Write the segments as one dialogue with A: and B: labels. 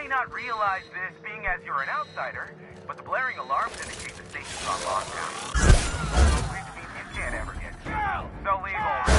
A: may not realize this being as you're an outsider, but the blaring alarms indicate the station's on lockdown. Which means you can't ever get to. So leave already.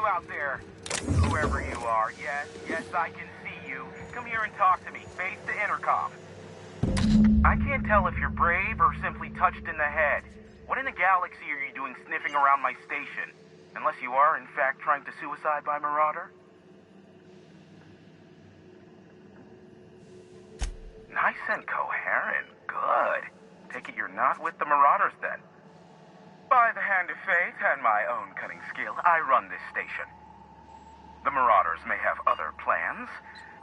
A: Out there, whoever you are, yes, I can see you. Come here and talk to me, face the intercom. I can't tell if you're brave or simply touched in the head. What in the galaxy are you doing sniffing around my station? Unless you are, in fact, trying to suicide by Marauder? Nice and coherent. Good. Take it you're not with the Marauders, then. By the hand of fate and my own cunning skill, I run this station. The Marauders may have other plans,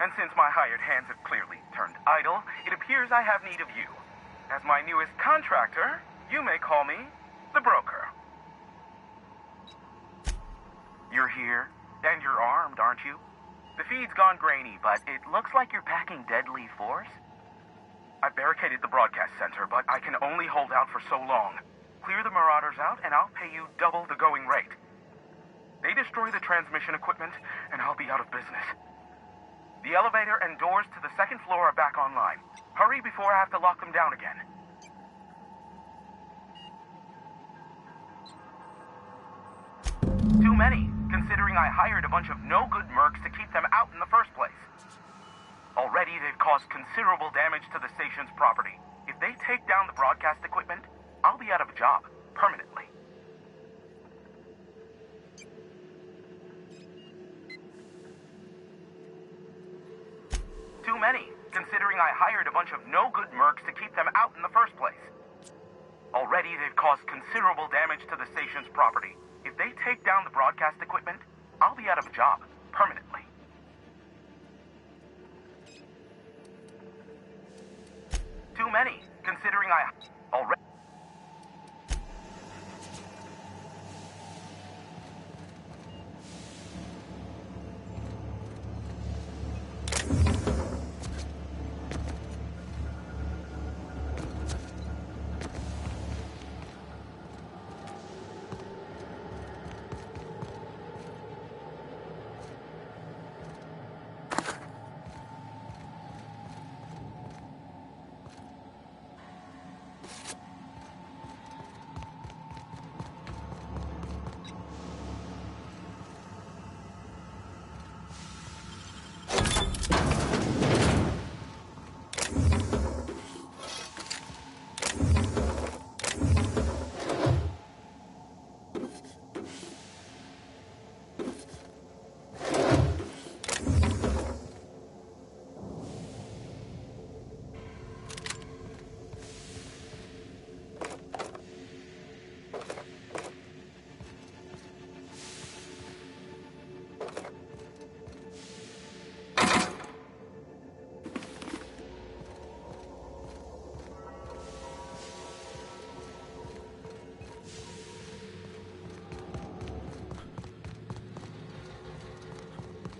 A: and since my hired hands have clearly turned idle, it appears I have need of you. As my newest contractor, you may call me the Broker. You're here, and you're armed, aren't you? The feed's gone grainy, but it looks like you're packing deadly force. I barricaded the broadcast center, but I can only hold out for so long. Clear the Marauders out, and I'll pay you double the going rate. They destroy the transmission equipment, and I'll be out of business. The elevator and doors to the second floor are back online. Hurry before I have to lock them down again. Too many, considering I hired a bunch of no-good mercs to keep them out in the first place. Already, they've caused considerable damage to the station's property. If they take down the broadcast equipment, I'll be out of a job, permanently. Too many, considering I hired a bunch of no-good mercs to keep them out in the first place. Already, they've caused considerable damage to the station's property. If they take down the broadcast equipment, I'll be out of a job, permanently. Too many, considering I already...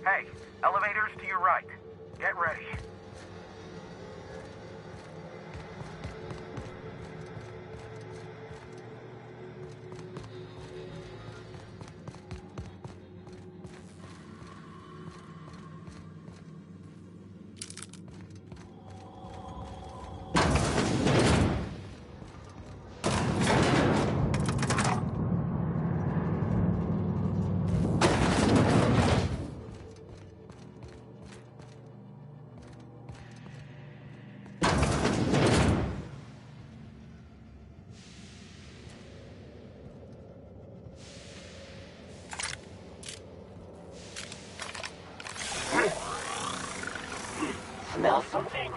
A: Hey, elevators to your right. Get ready.
B: Smell something.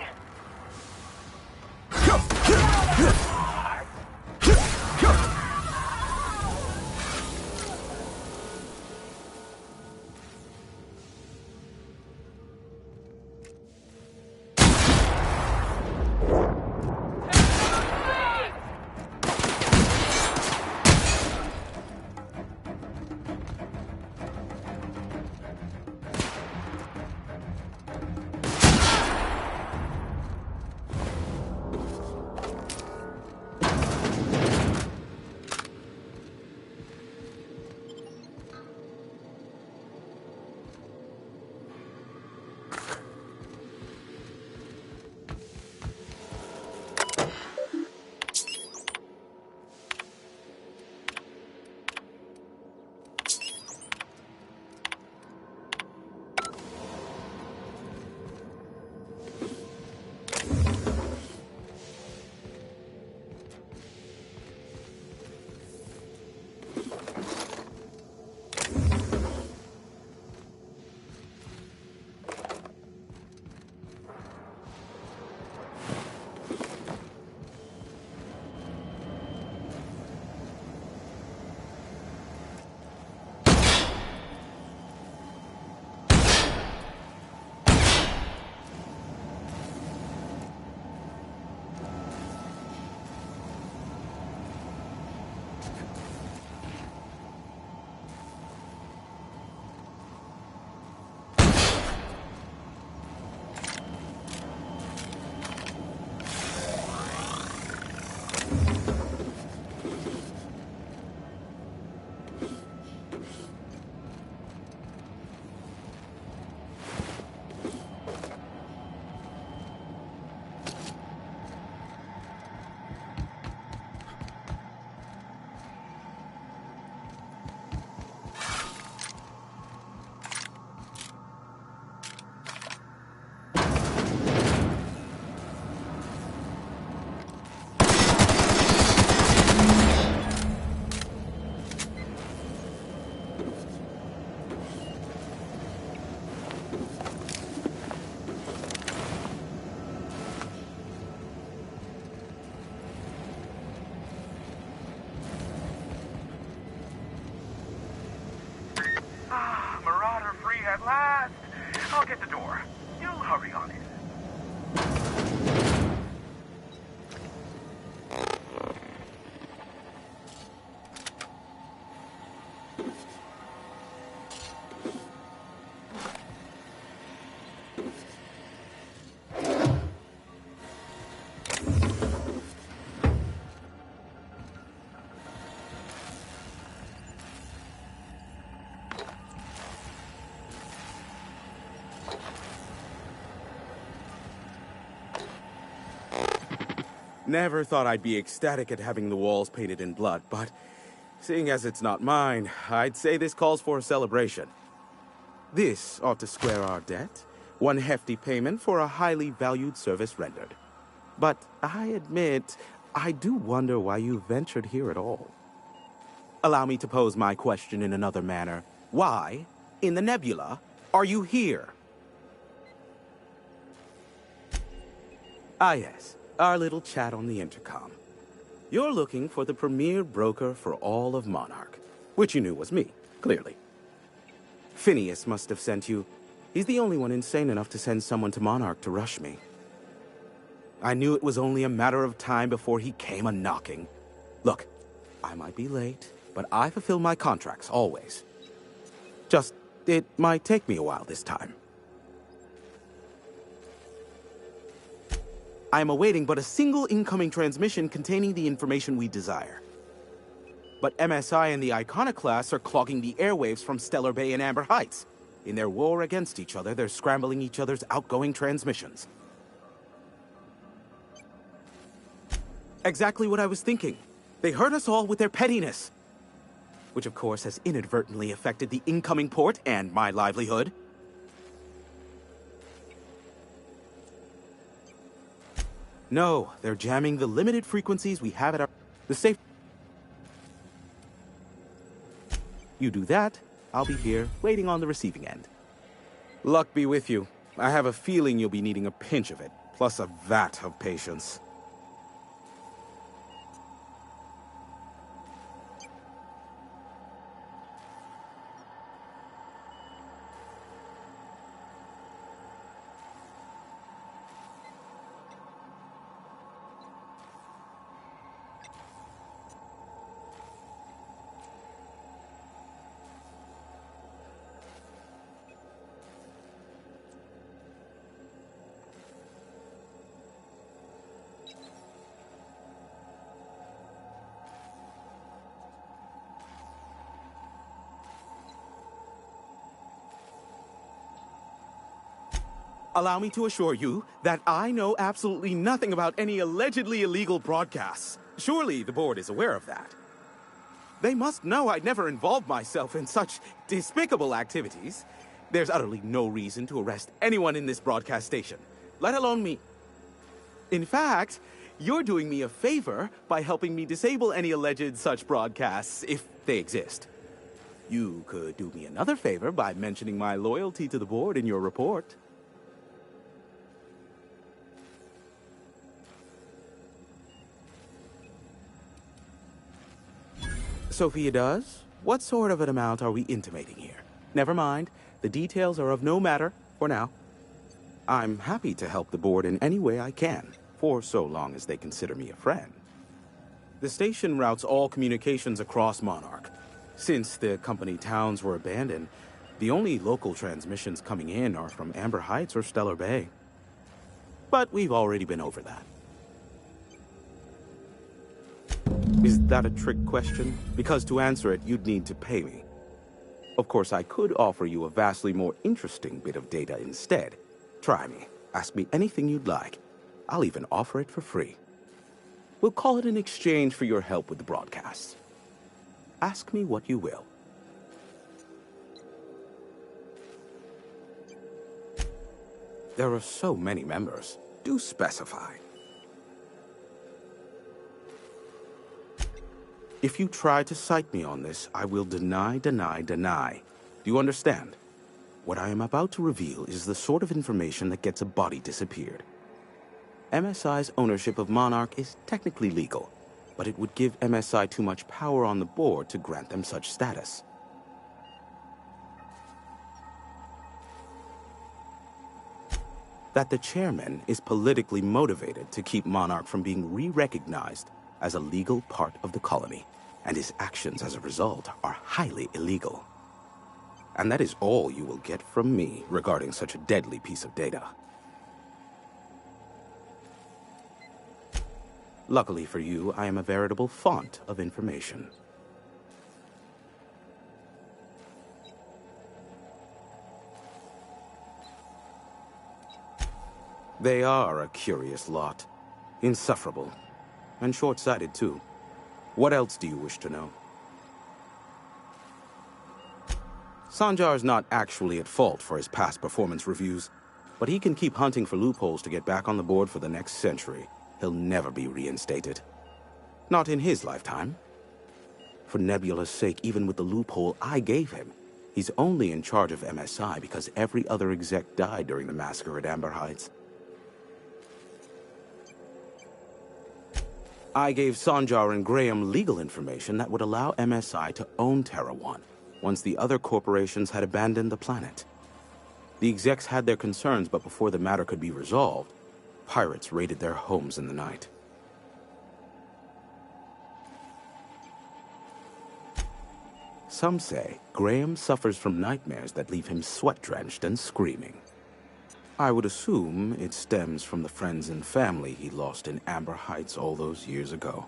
A: I'll get the door. You hurry on it.
C: Never thought I'd be ecstatic at having the walls painted in blood, but seeing as it's not mine, I'd say this calls for a celebration. This ought to square our debt, one hefty payment for a highly valued service rendered. But I admit, I do wonder why you ventured here at all. Allow me to pose my question in another manner. Why, in the nebula, are you here? Ah yes, our little chat on the intercom. You're looking for the premier broker for all of Monarch, which you knew was me, clearly. Phineas must have sent you. He's the only one insane enough to send someone to Monarch to rush me. I knew it was only a matter of time before he came a-knocking. Look, I might be late, but I fulfill my contracts, always. Just, it might take me a while this time. I am awaiting but a single incoming transmission containing the information we desire. But MSI and the Iconoclasts are clogging the airwaves from Stellar Bay and Amber Heights. In their war against each other, they're scrambling each other's outgoing transmissions. Exactly what I was thinking. They hurt us all with their pettiness. Which of course has inadvertently affected the incoming port and my livelihood. No, they're jamming the limited frequencies we have at our... The safe... You do that, I'll be here, waiting on the receiving end. Luck be with you. I have a feeling you'll be needing a pinch of it, plus a vat of patience. Allow me to assure you that I know absolutely nothing about any allegedly illegal broadcasts. Surely the board is aware of that. They must know I'd never involved myself in such despicable activities. There's utterly no reason to arrest anyone in this broadcast station, let alone me. In fact, you're doing me a favor by helping me disable any alleged such broadcasts, if they exist. You could do me another favor by mentioning my loyalty to the board in your report. Sophia does? What sort of an amount are we intimating here? Never mind. The details are of no matter for now. I'm happy to help the board in any way I can, for so long as they consider me a friend. The station routes all communications across Monarch. Since the company towns were abandoned, the only local transmissions coming in are from Amber Heights or Stellar Bay. But we've already been over that. Is that a trick question? Because to answer it, you'd need to pay me. Of course, I could offer you a vastly more interesting bit of data instead. Try me. Ask me anything you'd like. I'll even offer it for free. We'll call it an exchange for your help with the broadcasts. Ask me what you will. There are so many members. Do specify. If you try to cite me on this, I will deny. Do you understand? What I am about to reveal is the sort of information that gets a body disappeared. MSI's ownership of Monarch is technically legal, but it would give MSI too much power on the board to grant them such status. that the chairman is politically motivated to keep Monarch from being re-recognized as a legal part of the colony, and his actions as a result are highly illegal. And that is all you will get from me regarding such a deadly piece of data. Luckily for you, I am a veritable font of information. They are a curious lot. Insufferable. And short-sighted, too. What else do you wish to know? Sanjar's not actually at fault for his past performance reviews, but he can keep hunting for loopholes to get back on the board for the next century. He'll never be reinstated. Not in his lifetime. For Nebula's sake, even with the loophole I gave him, he's only in charge of MSI because every other exec died during the massacre at Amber Heights. I gave Sanjar and Graham legal information that would allow MSI to own Terra One, once the other corporations had abandoned the planet. The execs had their concerns, but before the matter could be resolved, pirates raided their homes in the night. Some say Graham suffers from nightmares that leave him sweat-drenched and screaming. I would assume it stems from the friends and family he lost in Amber Heights all those years ago.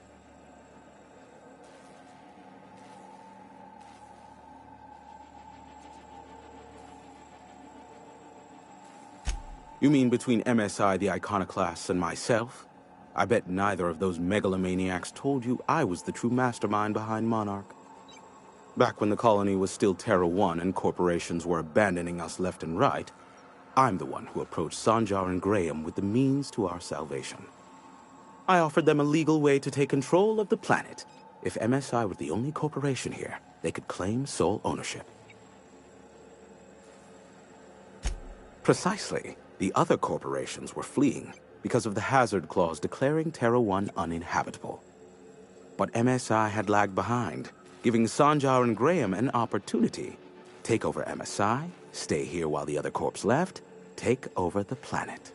C: You mean between MSI, the Iconoclasts, and myself? I bet neither of those megalomaniacs told you I was the true mastermind behind Monarch. Back when the colony was still Terra One and corporations were abandoning us left and right, I'm the one who approached Sanjar and Graham with the means to our salvation. I offered them a legal way to take control of the planet. If MSI were the only corporation here, they could claim sole ownership. Precisely. The other corporations were fleeing because of the hazard clause declaring Terra One uninhabitable. But MSI had lagged behind, giving Sanjar and Graham an opportunity. Take over MSI, stay here while the other corps left, take over the planet.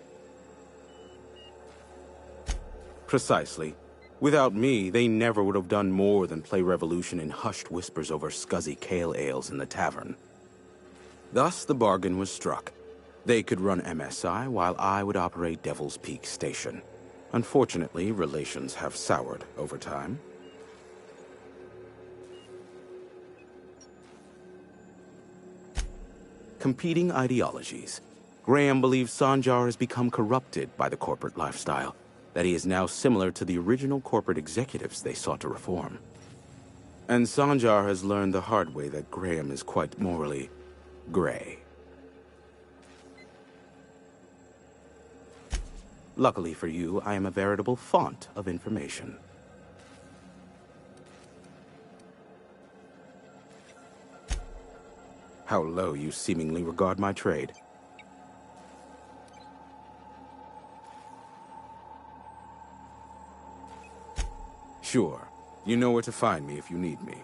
C: Precisely. Without me, they never would have done more than play Revolution in hushed whispers over scuzzy kale ales in the tavern. Thus the bargain was struck. They could run MSI while I would operate Devil's Peak Station. Unfortunately, relations have soured over time. Competing ideologies. Graham believes Sanjar has become corrupted by the corporate lifestyle, that he is now similar to the original corporate executives they sought to reform. And Sanjar has learned the hard way that Graham is quite morally gray. Luckily for you, I am a veritable font of information. How low you seemingly regard my trade. Sure. You know where to find me if you need me.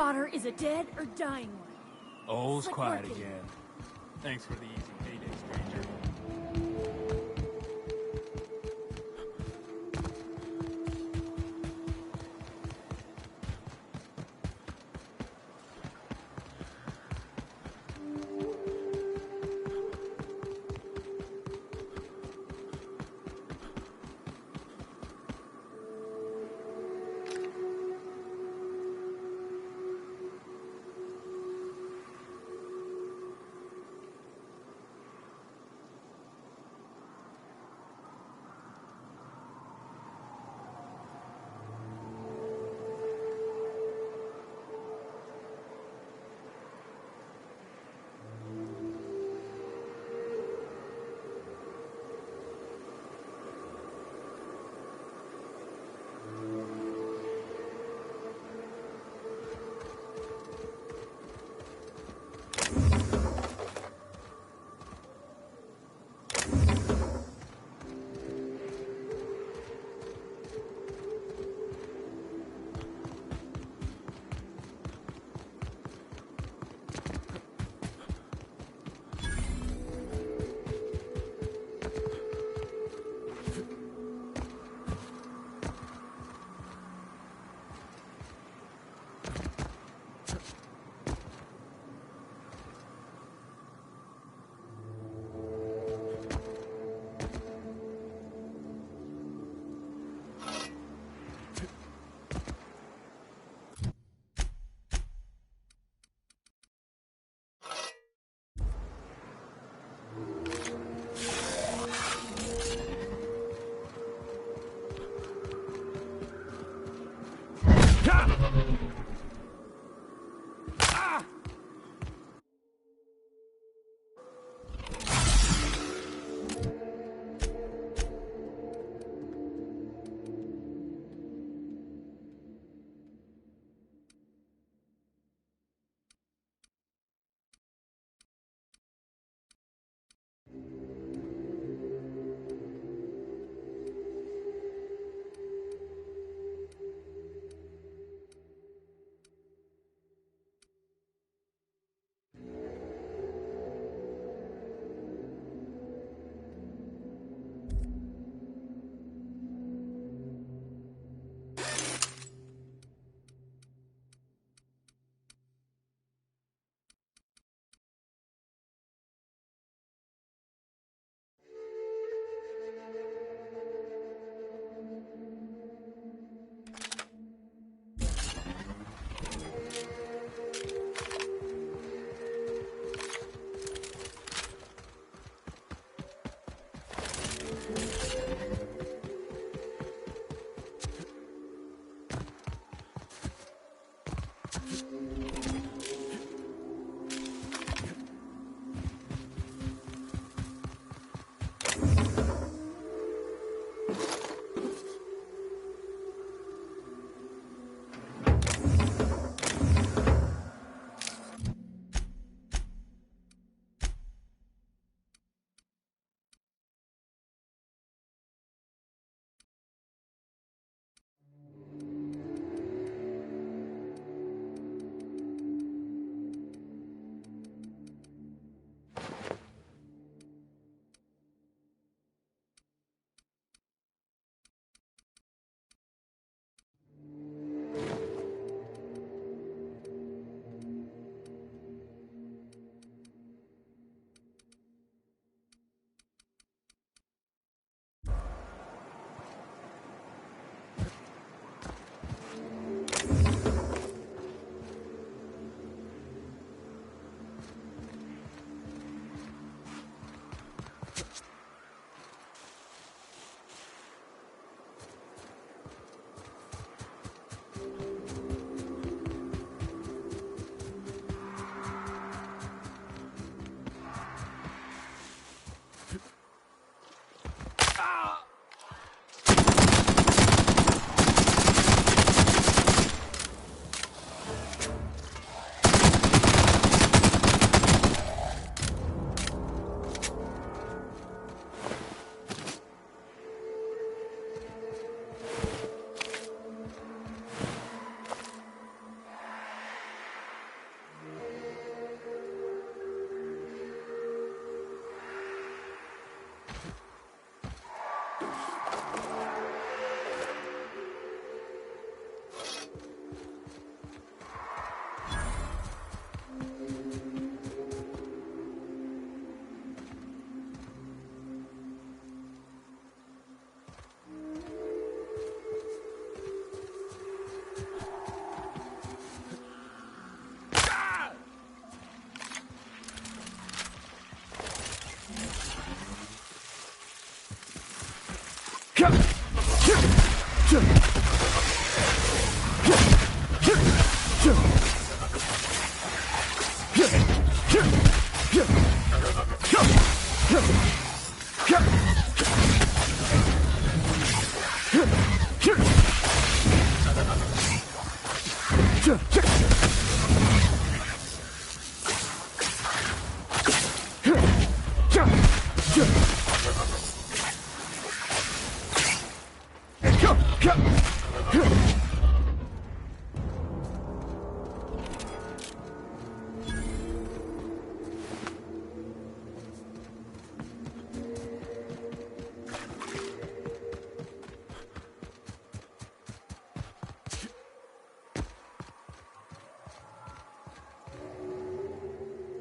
D: daughter is a dead or dying one.
E: All's
D: It's like
E: quiet
D: working.
E: again. Thanks for the easy payday, stranger.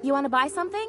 F: You want to buy something?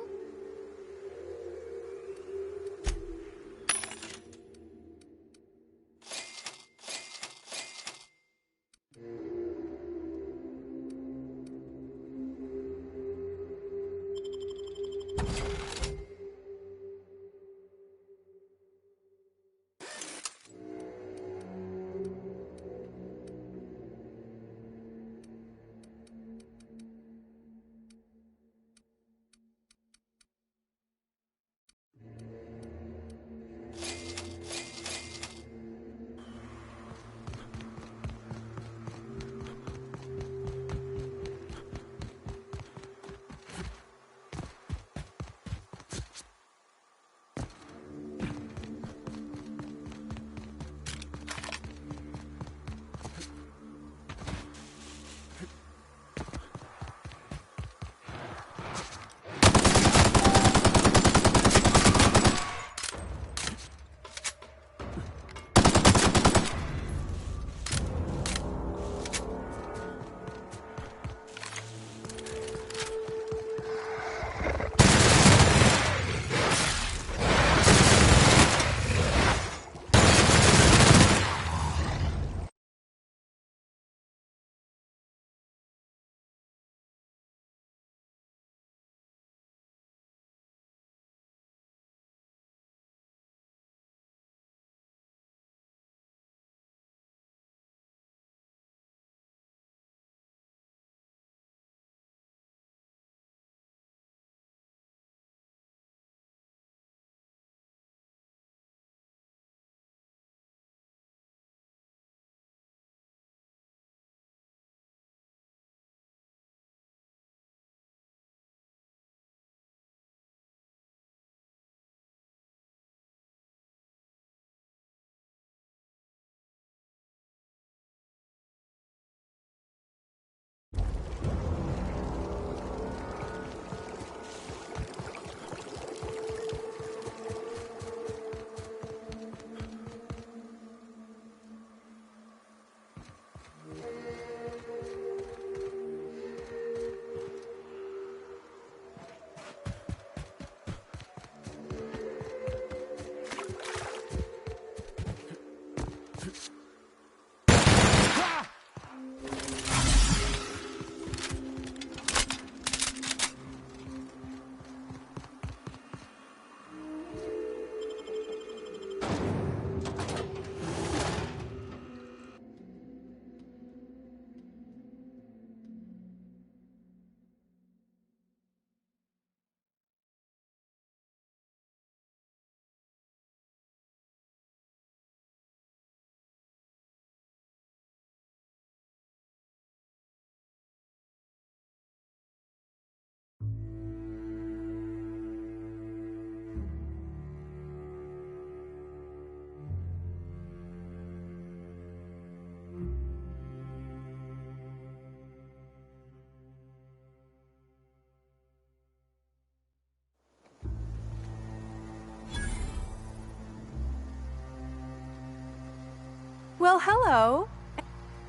G: Well, hello.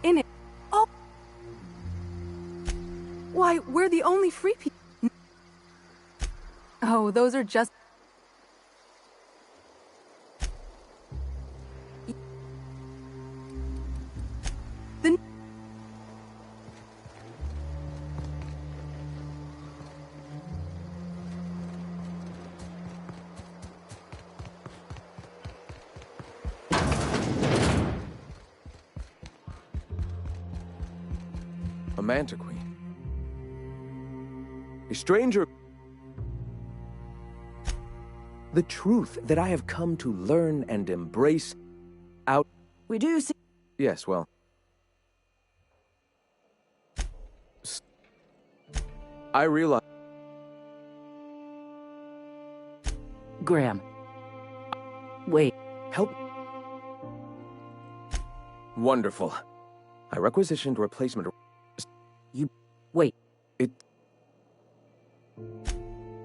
G: In it. Oh. Why, we're the only free people. Oh, those are just... The...
H: Mantiqueen. A stranger... The truth that I have come to learn and embrace out...
G: We do see.
H: Yes, well... I realize...
B: Graham. Wait.
H: Help... Wonderful. I requisitioned replacement...
B: You... Wait.
H: It...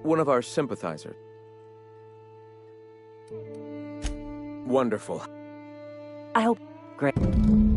H: One of our sympathizers. Wonderful.
B: I hope... Graham.